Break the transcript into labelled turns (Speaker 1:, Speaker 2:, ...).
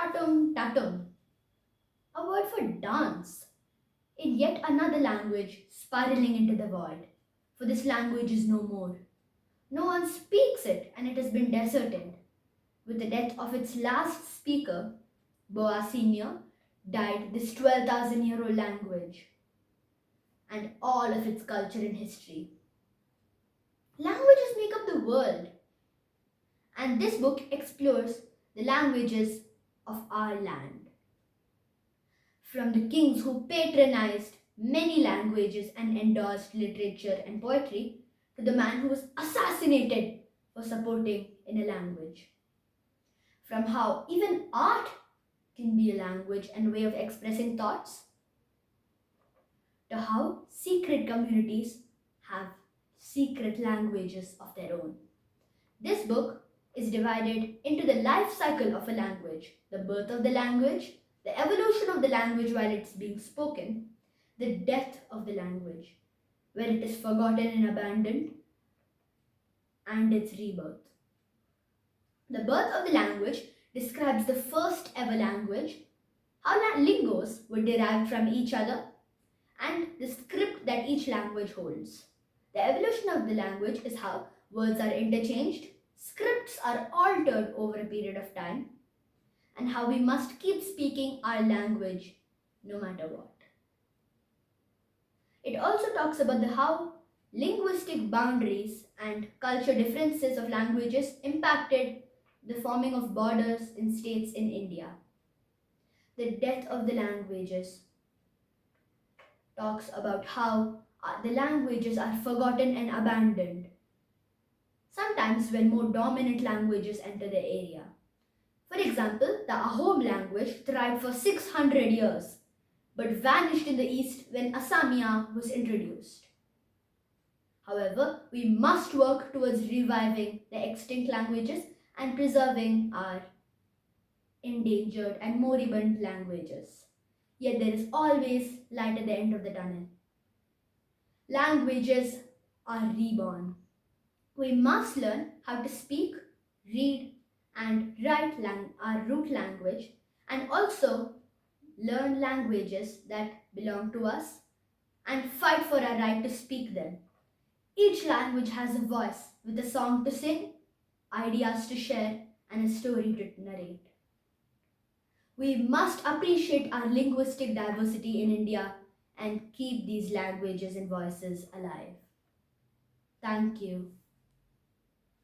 Speaker 1: Taatung Taatung, a word for dance, in yet another language spiraling into the void. For this language is no more. No one speaks it, and it has been deserted. With the death of its last speaker, Boa Senior, died this 12,000-year-old language and all of its culture and history. Languages make up the world, and this book explores the languages of our land. From the kings who patronized many languages and endorsed literature and poetry, to the man who was assassinated for supporting in a language. From how even art can be a language and way of expressing thoughts, to how secret communities have secret languages of their own. This book is divided into the life cycle of a language, the birth of the language, the evolution of the language while it's being spoken, the death of the language, where it is forgotten and abandoned, and its rebirth. The birth of the language describes the first ever language, how lingos were derived from each other, and the script that each language holds. The evolution of the language is how words are interchanged, scripts are altered over a period of time, and how we must keep speaking our language no matter what. It also talks about how linguistic boundaries and culture differences of languages impacted the forming of borders in states in India. The death of the languages talks about how the languages are forgotten and abandoned, sometimes when more dominant languages enter the area. For example, the Ahom language thrived for 600 years but vanished in the east when Assamia was introduced. However, we must work towards reviving the extinct languages and preserving our endangered and moribund languages. Yet there is always light at the end of the tunnel. Languages are reborn. We must learn how to speak, read, and write our root language, and also learn languages that belong to us and fight for our right to speak them. Each language has a voice with a song to sing, ideas to share, and a story to narrate. We must appreciate our linguistic diversity in India and keep these languages and voices alive. Thank you.